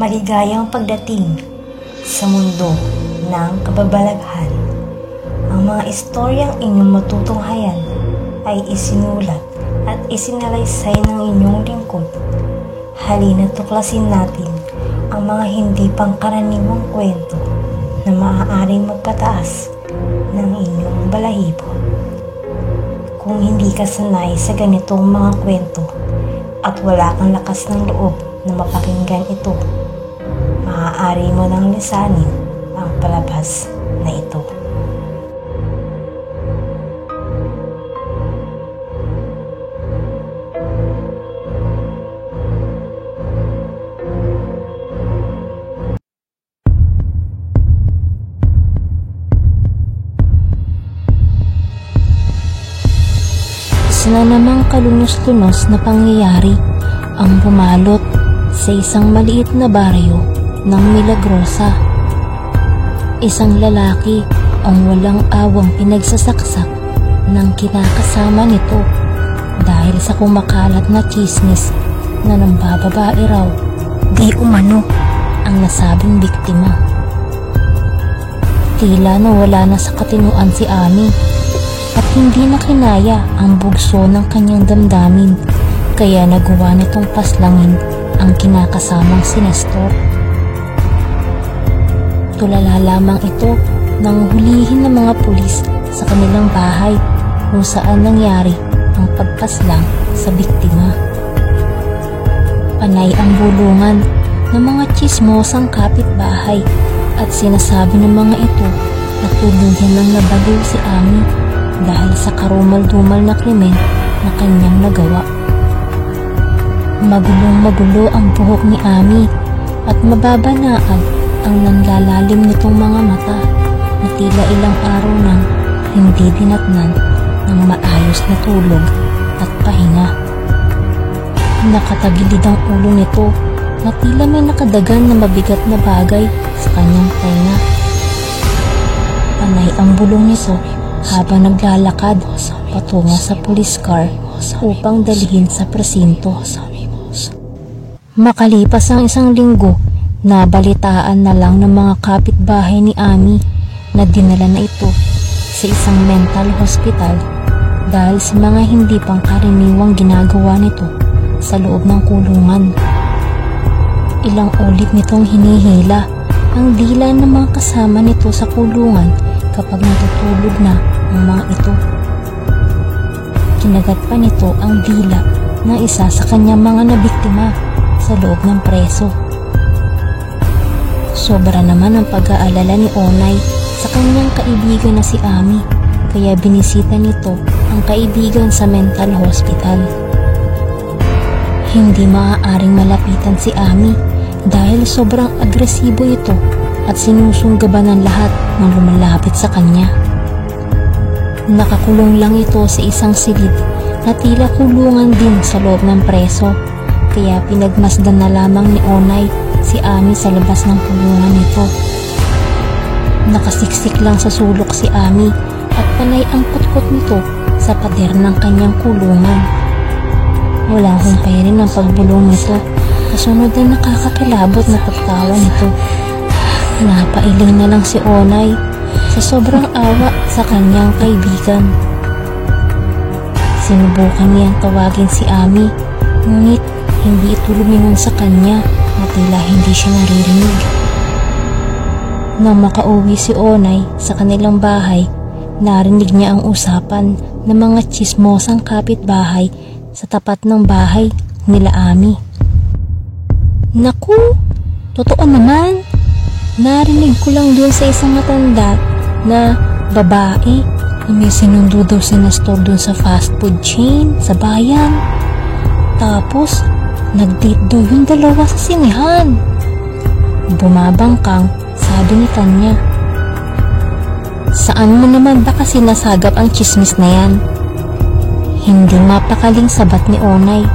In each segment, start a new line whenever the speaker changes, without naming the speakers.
Maligayang pagdating sa mundo ng kababalaghan. Ang mga istoryang inyong matutunghayan ay isinulat at isinalaysay ng inyong lingkod. Halina tuklasin natin ang mga hindi pangkaraniwang kwento na maaaring magpataas ng inyong balahibo. Kung hindi ka sanay sa ganitong mga kwento at wala kang lakas ng loob na mapakinggan ito, maaari mo nang lisanin ang palabas na ito. Isa na namang kalunos-lunos na pangyayari ang bumalot sa isang maliit na baryo ng Milagrosa. Isang lalaki ang walang awang pinagsasaksak ng kinakasama nito dahil sa kumakalat na tsismis na nambababae raw di umano ang nasabing biktima. Tila nawala na sa katinuan si Ami at hindi na kinaya ang bugso ng kanyang damdamin, kaya nagawa nitong paslangin ang kinakasamang si Nestor. Tulala lamang ito nang hulihin ng mga pulis sa kanilang bahay kung saan nangyari ang pagpaslang sa biktima. Panay ang bulungan ng mga tsismosang kapitbahay at sinasabi ng mga ito na tuluyan ng nabaliw si Ami dahil sa karumal-dumal na krimen na kanyang nagawa. Magulong-magulo ang buhok ni Ami at mababanaan ang nanlalalim nitong mga mata na tila ilang araw nang hindi dinatnan ng maayos na tulog at pahinga. Nakatagilid ang ulo nito na tila may nakadagan na mabigat na bagay sa kanyang tenga. Panay ang bulong nito habang naglalakad patungo sa police car upang dalhin sa presinto. Makalipas ang isang linggo, nabalitaan na lang ng mga kapitbahay ni Ami na dinala na ito sa isang mental hospital dahil sa mga hindi pangkaraniwang ginagawa nito sa loob ng kulungan. Ilang ulit nitong hinihila ang dila ng mga kasama nito sa kulungan kapag natutulog na ang mga ito. Kinagat pa nito ang dila ng isa sa kanyang mga nabiktima sa loob ng preso. Sobra naman ang pag-aalala ni Onay sa kanyang kaibigan na si Ami, kaya binisita nito ang kaibigan sa mental hospital. Hindi maaaring malapitan si Ami dahil sobrang agresibo ito at sinusunggaban ng lahat ng lumalapit sa kanya. Nakakulong lang ito sa isang silid na tila kulungan din sa loob ng preso, kaya pinagmasdan na lamang ni Onay si Ami sa labas ng kulungan nito. Nakasiksik lang sa sulok si Ami at panay ang kutkot nito sa pader ng kanyang kulungan. Walang humpay rin ang pagbulong nito, kasunod na nakakakilabot na pagtawa nito. Napailing na lang si Onay sa sobrang awa sa kanyang kaibigan. Sinubukan niyang tawagin si Ami, ngunit hindi ito lumingon sa kanya na tila hindi siya naririnig. Nang makauwi si Onay sa kanilang bahay, narinig niya ang usapan ng mga tsismosang kapitbahay sa tapat ng bahay nila Ami. Naku, totoo naman. Narinig ko lang doon sa isang matanda na babae na may sinundo daw si Nestor doon sa fast food chain sa bayan. Tapos, nag-date daw yung dalawa sa sinehan. Bumabangkang, sabi ni Tanya. Saan mo naman ba kasi nasagap ang tsismis na yan? Hindi mapakaling sabat ni Onay.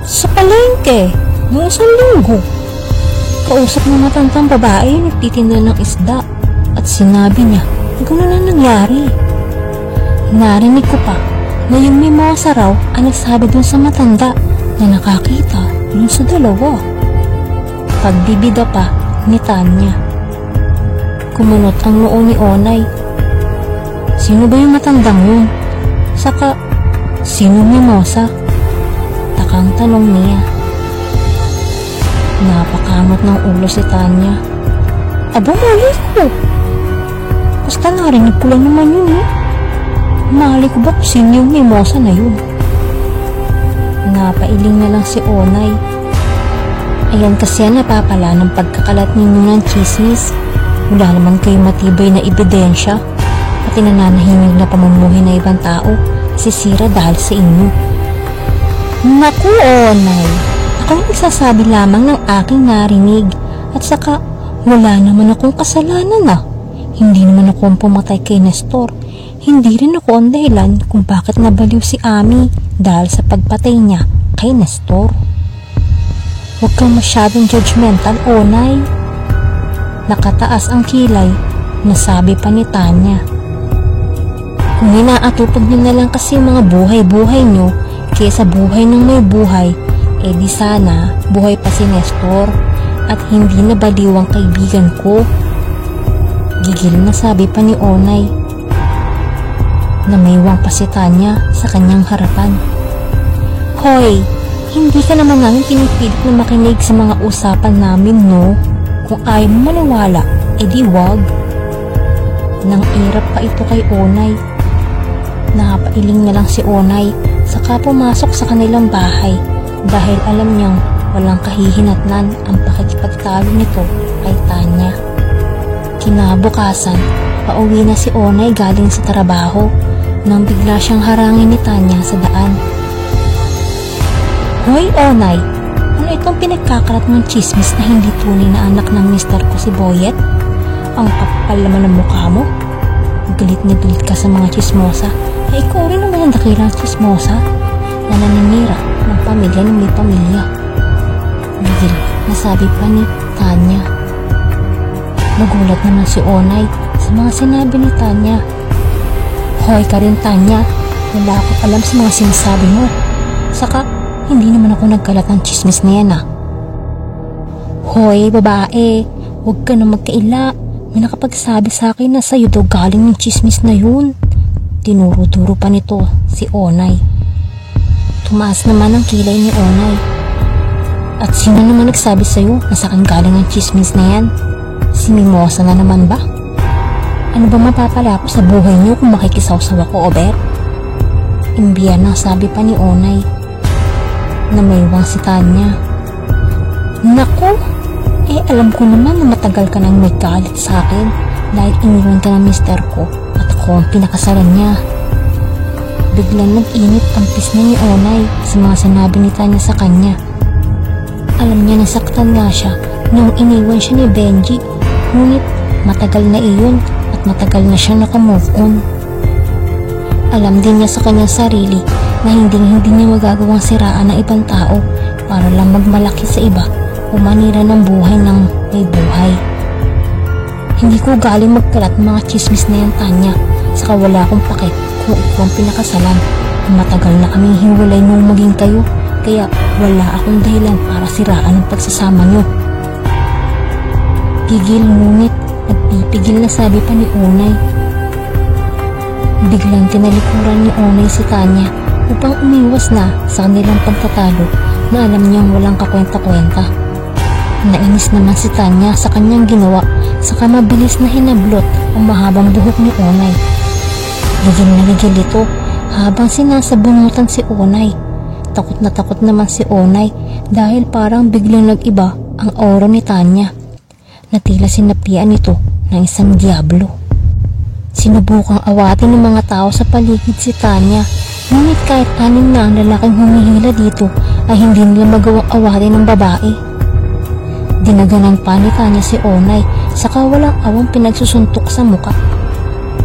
Sa palengke, noong isang linggo. Kausap ng matandang babae yung nagtitinda ng isda at sinabi niya na gano'n na nangyari. Narinig ko pa na yung mimosa raw ang nagsabi dun sa matanda na nakakita dun sa dalawa. pagbibida pa ni Tanya. Kumunot ang noo ni Onay. Sino ba yung matandang yun? Saka, sino Mimosa? Takang tanong niya. Napakamot ng ulo si Tanya. Aba, mali ko. Basta narinig ko lang naman yun eh. Mali ko ba kung sino yung Mimosa na yun? Napailing na lang si Onay. Ayan kasi napapala ng pagkakalat ninyo ng chismis. Wala naman kayo matibay na ebidensya. Pati nananahimik na pamumuhay na ibang tao sisira dahil sa inyo. Naku, Onay. Ako'y nagsasabi lamang ng aking narinig. At saka, wala naman akong kasalanan na. Hindi naman ako ang pumatay kay Nestor. Hindi rin ako ang dahilan kung bakit nabaliw si Ami dahil sa pagpatay niya kay Nestor. Huwag kang masyadong judgmental, Onay. Nakataas ang kilay na sabi pa ni Tanya. Kung inaatupag niyo na lang kasi mga buhay-buhay niyo kaysa buhay ng may buhay, eh di sana buhay pa si Nestor at hindi na baliw ang kaibigan ko. Gigil na sabi pa ni Onay. Namaywang pa si Tanya sa kanyang harapan. Hoy, hindi ka naman namin pinipilit na makinig sa mga usapan namin, no? Kung ayaw mo maniwala, edi wag. Nang irap pa ito kay Onay. Napailing na lang si Onay saka pumasok sa kanilang bahay dahil alam niyang walang kahihinatnan ang pakikipagtalo nito kay Tanya. Kinabukasan, pauwi na si Onay galing sa trabaho nang bigla siyang harangin ni Tanya sa daan. Hoy, Onay! Ano itong pinagkakalat mong chismis na hindi tunay na anak ng mister ko si Boyet? Ang kapal naman ng mukha mo. Galit na galit ka sa mga chismosa. Eh, ikaw rin naman ang dakilang chismosa na naninira ng pamilya ng may pamilya. Bigil na sabi pa ni Tanya. Nagulat naman si Onay sa mga sinabi ni Tanya. Hoy ka rin, Tanya. Wala akong alam sa mga sinasabi mo. Saka, hindi naman ako nagkalat ng chismis na yan ah. Hoy, babae. Huwag ka na magkaila. May nakapagsabi sa akin na sa'yo daw galing ng chismis na yun. Tinuro-turo pa nito si Onay. Tumaas naman ang kilay ni Onay. At sino naman nagsabi sa'yo na sa akin galing ang chismis na yan? Si Mimosa na naman ba? Ano ba mapapala ko sa buhay niyo kung makikisawsaw ako, Ober? Imbiyan ang sabi pa ni Onay. Namaywang si Tanya. Naku! Eh alam ko naman na matagal ka nang may galit sa akin dahil iniwan ka ng mister ko at ako ang pinakasalan niya. Biglang nag-init ang pisna ni Onay sa mga sinabi ni Tanya sa kanya. Alam niya nasaktan nga siya nung iniwan siya ni Benji, ngunit matagal na iyon at matagal na siya nakamove on. Alam din niya sa kanyang sarili na hindi niya magagawang siraan ng ibang tao para lang magmalaki sa iba o manira ng buhay ng may buhay. Hindi ko galing magkalat mga chismis na yan, Tanya. Saka wala akong pake kung ikaw ang pinakasalan. Matagal na kaming hiwalay nung maging kayo, kaya wala akong dahilan para siraan ang pagsasama nyo. Gigil ngunit nagpipigil na sabi pa ni Onay. Biglang tinalikuran ni Onay si Tanya upang umiwas na sa kanilang pagtatalo na alam niyang walang kakwenta-kwenta. Nainis naman si Tanya sa kanyang ginawa saka mabilis na hinablot ang mahabang buhok ni Onay. Ligil na ligil ito habang sinasabunutan si Onay. Takot naman si Onay dahil parang biglang nag-iba ang aura ni Tanya na tila sinapian ito ng isang diablo. Sinubukang awatin ng mga tao sa paligid si Tanya, ngunit kahit anim na ang lalaking humihila dito ay hindi nila magawang awatin ng babae. Dinaganan pa ni Tanya si Onay saka walang awang pinagsusuntok sa muka.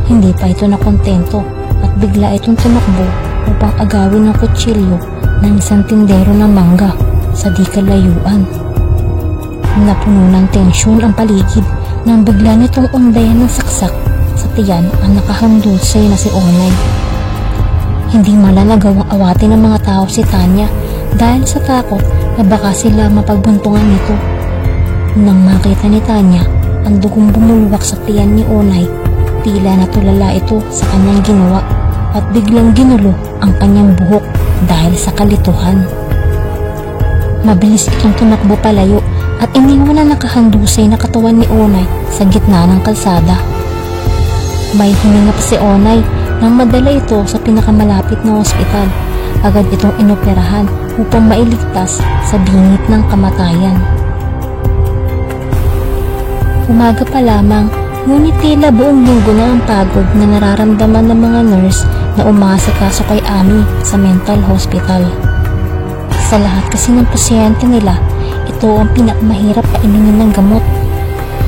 Hindi pa ito nakontento at bigla itong tumakbo upang agawin ng kutsilyo ng isang tindero ng mangga sa di kalayuan. Napuno ng tensyon ang paligid nang bigla nitong undayan ng saksak sa tiyan ang nakahandusay na si Onay. Hindi mala nagawang awatin ng mga tao si Tanya dahil sa takot na baka sila mapagbuntungan nito. Nang makita ni Tanya ang dugong bumulwak sa tiyan ni Onay, tila natulala ito sa kanyang ginawa at biglang ginulo ang kanyang buhok dahil sa kalituhan. Mabilis itong tumakbo palayo at iniwan na nakahandusay na katawan ni Onay sa gitna ng kalsada. May hininga pa si Onay nang madala ito sa pinakamalapit na ospital. Agad itong inoperahan upang mailigtas sa bingit ng kamatayan. Umaga pa lamang, ngunit tila buong linggo na ang pagod na nararamdaman ng mga nurse na umaasikaso kay Ami sa mental hospital. Sa lahat kasi ng pasyente nila, ito ang pinakamahirap painungin ng gamot.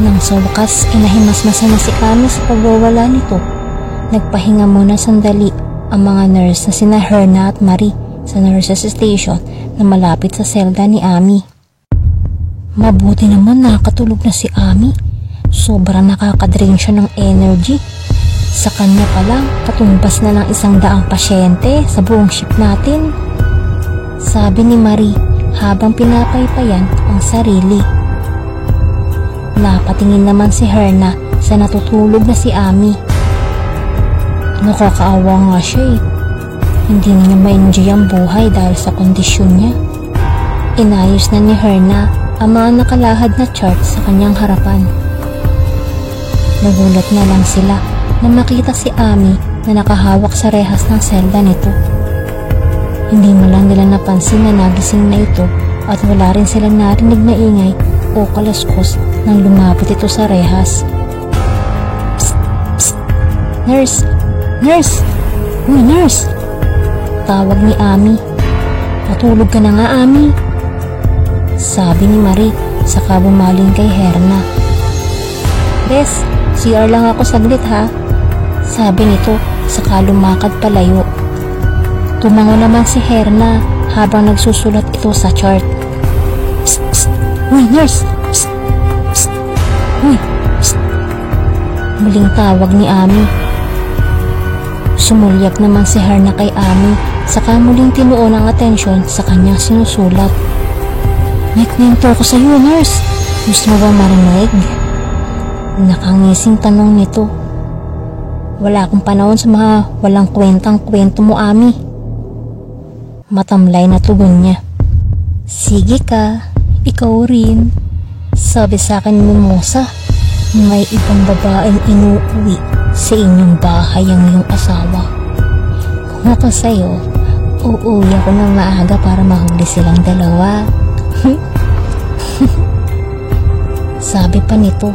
Nang sa wakas, inahimasmasan na si Ami sa pagwawala nito. Nagpahinga muna sandali ang mga nurse na sina Herna at Marie sa nurses station na malapit sa selda ni Ami. Mabuti naman nakatulog na si Ami. Sobrang nakakadrain siya ng energy. Sa kanya pa lang, katumbas na ng 100 pasyente sa buong ship natin. Sabi ni Marie habang pinapaypayan ang sarili. Napatingin naman si Herna sa natutulog na si Ami. Nakakaawa nga siya eh. Hindi na niya ma-enjoy ang buhay dahil sa kondisyon niya. Inayos na ni Herna ang mga nakalahad na chart sa kanyang harapan. Nagulat na lang sila na makita si Ami na nakahawak sa rehas ng selda nito. Hindi mo lang nila napansin na nagising na ito at wala rin silang narinig na ingay o kalaskos nang lumapit ito sa rehas. Psst! Psst! Nurse! Nurse! Uy, nurse! Tawag ni Ami. Natulog ka na nga, Ami. Sabi ni Marie saka bumaling kay Herna. Bes, CR lang ako saglit ha. Sabi nito saka lumakad palayo. Tumango naman si Herna habang nagsusulat ito sa chart. Psst! Psst! Uy, nurse! Psst! Psst! Uy! Psst! Muling tawag ni Ami. Sumulyap naman si Herna kay Ami saka muling tinuon ang atensyon sa kanyang sinusulat. May kwento ko sa iyo, nurse. Gusto mo ba marinig? Nakangising tanong nito. Wala akong panahon sa mga walang kwentang kwento mo, Ami. Matamlay na tugon niya. Sige ka, ikaw rin. Sabi sa akin ni Mimosa, may ibang babaeng inuuwi sa inyong bahay ang iyong asawa. Kung ako sa'yo, uuwi ako ng maaga para mahuli silang dalawa. Sabi pa nito.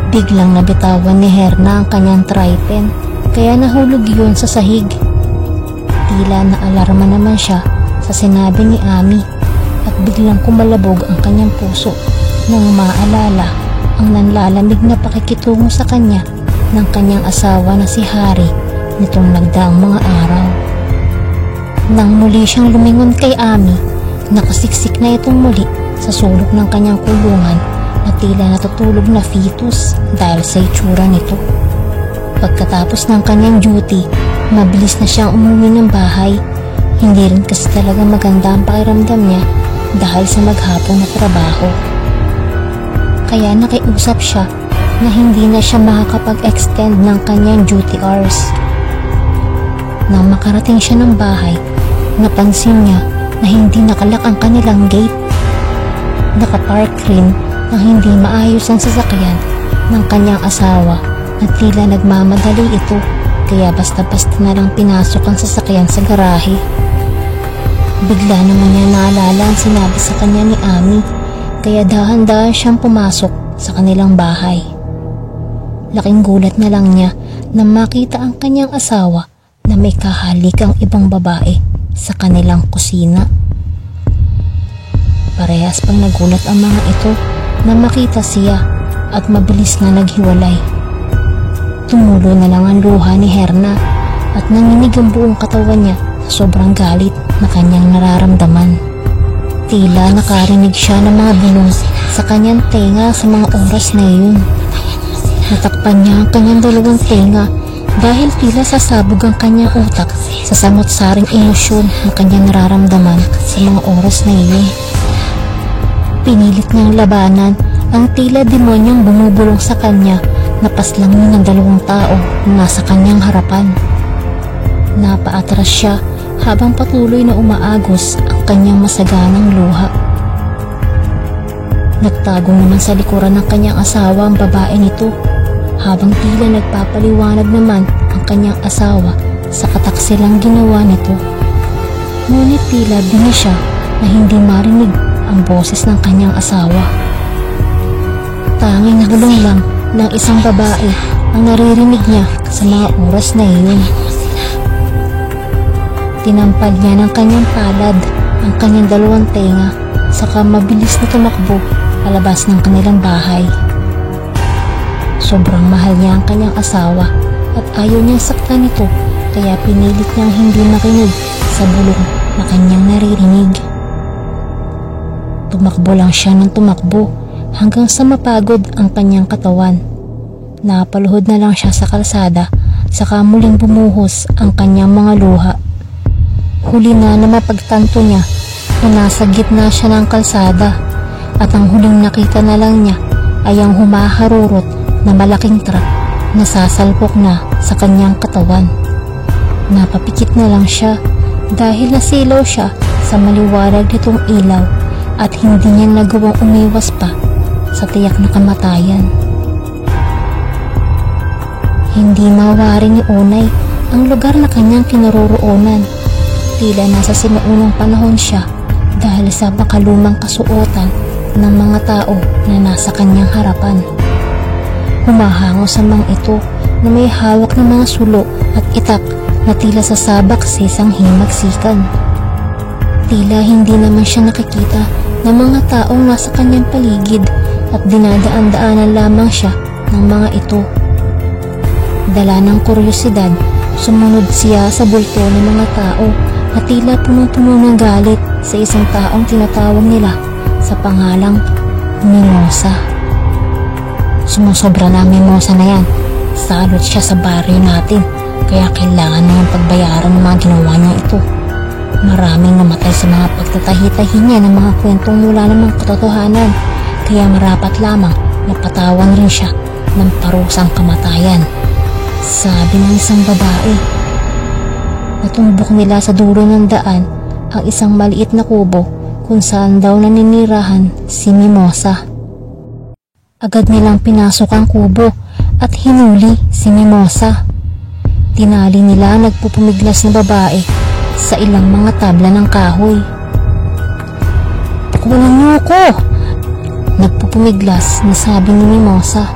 Biglang nabitawan ni Herna ang kanyang tripen, kaya nahulog yun sa sahig. Tila naalarma naman siya sa sinabi ni Ami at biglang kumalabog ang kanyang puso nang maalala ang nanlalamig na pakikitungo sa kanya ng kanyang asawa na si Harry nitong nagdaang mga araw. Nang muli siyang lumingon kay Ami, nakasiksik na itong muli sa sulok ng kanyang kulungan na tila natutulog na fetus dahil sa itsura nito. Pagkatapos ng kanyang duty, mabilis na siyang umuwi ng bahay. Hindi rin kasi talaga maganda ang pakiramdam niya dahil sa maghapon na trabaho. Kaya nakiusap siya na hindi na siya makakapag-extend ng kanyang duty hours. Nang makarating siya ng bahay, napansin niya na hindi nakalak ang kanilang gate. Nakapark rin nang hindi maayos ang sasakyan ng kanyang asawa at tila nagmamadali ito, kaya basta-basta na lang pinasok ang sasakyan sa garahe. Bigla naman niya naalala ang sinabi sa kanya ni Ami, kaya dahan-dahan siyang pumasok sa kanilang bahay. Laking gulat na lang niya na makita ang kanyang asawa na may kahalikang ibang babae sa kanilang kusina. Parehas pang nagulat ang mga ito na makita siya at mabilis na naghiwalay. Tumulo na lang ang luha ni Herna at nanginig ang buong katawan niya sa sobrang galit na kanyang nararamdaman. Tila nakarinig siya ng mga bulong sa kanyang tenga sa mga oras na iyon. Natakpan niya ang kanyang dalawang tenga dahil tila sasabog ang kanyang utak sa samot-saring emosyon na kanyang nararamdaman sa mga oras na iyon. Pinilit niyang labanan ang tila demonyong bumubulong sa kanya na paslangin ng dalawang tao na nasa kanyang harapan. Napaatras siya habang patuloy na umaagos ang kanyang masaganang luha. Nagtago naman sa likuran ng kanyang asawa ang babae nito, habang tila nagpapaliwanag naman ang kanyang asawa sa kataksilang ginawa nito. Ngunit tila bingi siya na hindi marinig ang boses ng kanyang asawa. Tanging nahulong lang ng isang babae ang naririnig niya sa mga oras na iyon. Tinampal niya ng kanyang palad ang kanyang dalawang tenga, saka mabilis na tumakbo palabas ng kanilang bahay. Sobrang mahal niya ang kanyang asawa at ayaw niyang saktan ito, kaya pinilit niyang hindi makinig sa bulong na kanyang naririnig. Tumakbo lang siya ng tumakbo hanggang sa mapagod ang kanyang katawan. Napaluhod na lang siya sa kalsada, saka muling bumuhos ang kanyang mga luha. Huli na mapagtanto niya na nasa gitna siya ng kalsada, at ang huling nakita na lang niya ay ang humaharurot na malaking truck na sasalpok na sa kanyang katawan. Napapikit na lang siya dahil nasilaw siya sa maliwanag nitong ilaw at hindi niya nagawang umiwas pa sa tiyak na kamatayan. Hindi mawari ni Onay ang lugar na kanyang kinaroroonan. Tila nasa sinuunang panahon siya dahil sa makalumang kasuotan ng mga tao na nasa kanyang harapan. Humahango sa mga ito na may hawak ng mga sulo at itak na tila sasabak sa isang himagsikan. Tila hindi naman siya nakikita ng mga taong nasa kanyang paligid at dinadaan-daanan lamang siya ng mga ito. Dala ng kuryosidad, sumunod siya sa bulto ng mga tao na tila punong-puno ng galit sa isang taong tinatawag nila sa pangalang Mimosa. Sumusobra na Mimosa na yan. Salot siya sa baryo natin, kaya kailangan na yung pagbayaran ng mga ginawa niya ito. Maraming namatay sa mga pagtatahi-tahi niya ng mga kwentong wala namang katotohanan, kaya marapat lamang na patawan rin siya ng parusang kamatayan, sabi ng isang babae. Natumbok nila sa dulo ng daan ang isang maliit na kubo kung saan daw naninirahan si Mimosa. Agad nilang pinasok ang kubo at hinuli si Mimosa. Tinali nila nagpupumiglas na babae sa ilang mga tabla ng kahoy. "Pakulan niyo ako!" Nagpupumiglas na sabi ni Mimosa.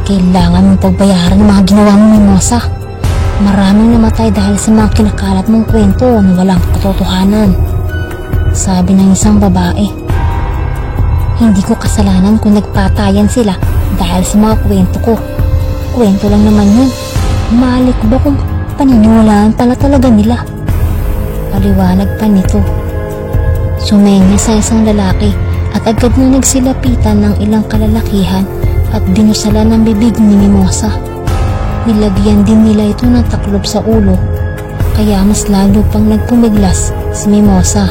"Kailangan mong pagbayaran ng mga ginawa mo, Mimosa. Maraming namatay dahil sa mga kinakalat mong kwento na walang katotohanan," sabi ng isang babae. "Hindi ko kasalanan kung nagpatayan sila dahil sa mga kwento ko. Kwento lang naman yun. Mali ko ba kung paniniwalaan pala talaga nila?" Paliwanag pa nito. Sumenya sa isang lalaki at agad na nagsilapitan ng ilang kalalakihan at binusalan ng bibig ni Mimosa. Nilagyan din nila ito ng taklob sa ulo, kaya mas lalo pang nagpumiglas si Mimosa.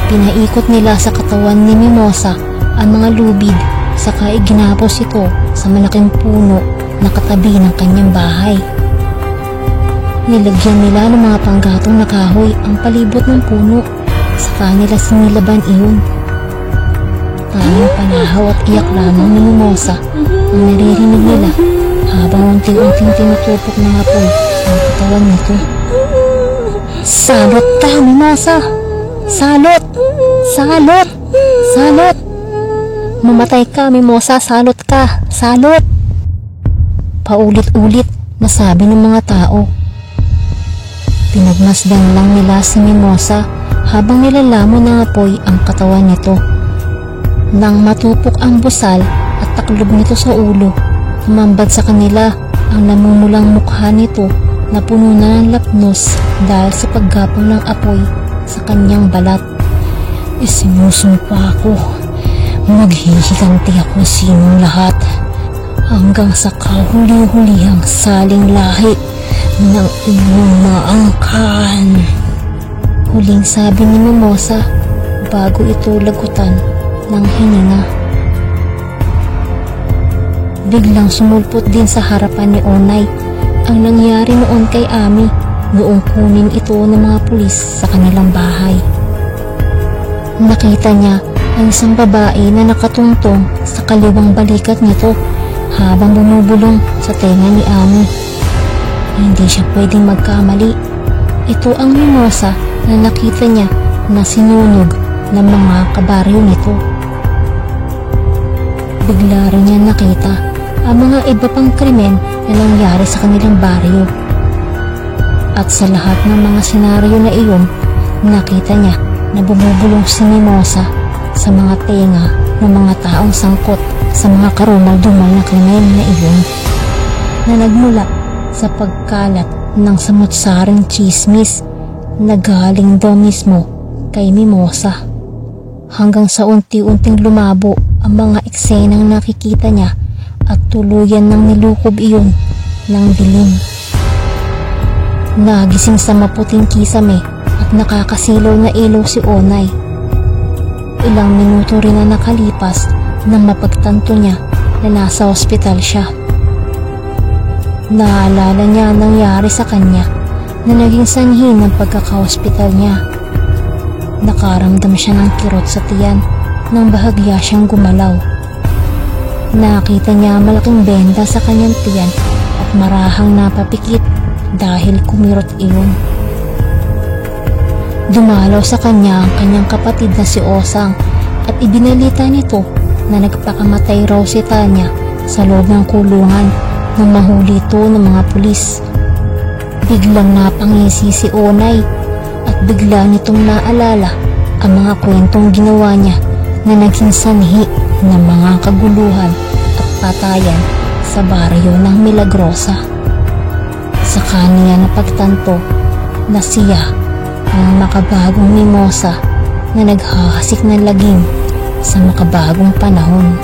Pinaikot nila sa katawan ni Mimosa ang mga lubid, saka iginapos ito sa malaking puno na katabi ng kanyang bahay. Nilagyan nila ng mga panggatong na kahoy ang palibot ng puno, saka nila sinilaban iyon. Tanging panahaw at iyak lamang ni Mimosa ang naririnig nila habang unti-unting tinutupok ng apoy ang katawan nito. "Salot ka, Mimosa! Salot! Salot! Salot! Mamatay ka, Mimosa! Salot ka! Salot!" Paulit-ulit na sabi ng mga tao. Pinagmasdan lang nila si Mimosa habang nilalamon ng apoy ang katawan nito. Nang matupok ang busal at taklob nito sa ulo, humambad sa kanila ang namumulang mukha nito na puno na ng lapnos dahil sa paggapang ng apoy sa kanyang balat. "Isinusumpa ako. Maghihiganti ako sa inyong lahat. hanggang sa kahuli-hulihang saling lahi ng iyong maangkan. Huling sabi ni Mimosa bago ito lagutan ng hininga. Biglang sumulpot din sa harapan ni Onay ang nangyari noon kay Ami noong kunin ito ng mga pulis sa kanilang bahay. Nakita niya ang isang babae na nakatungtong sa kaliwang balikat nito habang bumubulong sa tenga ni Ami. Hindi siya pwedeng magkamali. Ito ang Mimosa na nakita niya na sinunog ng mga kabaryo nito. Bigla rin niya nakita ang mga iba pang krimen na nangyari sa kanilang baryo. At sa lahat ng mga senaryo na iyon, nakita niya na bumubulong si Mimosa sa mga tenga ng mga taong sangkot sa mga karumal-dumal na krimen na iyon na nagmula sa pagkalat ng samut-saring chismis na galing daw mismo kay Mimosa, hanggang sa unti-unting lumabo ang mga eksenang nakikita niya at tuluyan ng nilukob iyon ng dilim. Nagising sa maputing kisame at nakakasilaw na ilaw si Onay. Ilang minuto rin na nakalipas nang mapagtanto niya na nasa ospital siya. Naalala niya ang nangyari sa kanya na naging sanhi ng pagkaka-ospital niya. Nakaramdam siya ng kirot sa tiyan nang bahagya siyang gumalaw. Nakita niya malaking benda sa kanyang tiyan at marahang napapikit dahil kumirot iyon. Dumalaw sa kanya ang kanyang kapatid na si Osang at ibinalita nito na nagpakamatay raw si Tanya sa loob ng kulungan nang mahuli ito ng mga pulis. Biglang napangisi si Onay at bigla nitong naalala ang mga kwentong ginawa niya na naging sanhi ng mga kaguluhan at patayan sa baryo ng Milagrosa. Saka niya napagtanto na siya ang makabagong Mimosa na naghahasik ng lagim sa makabagong panahon.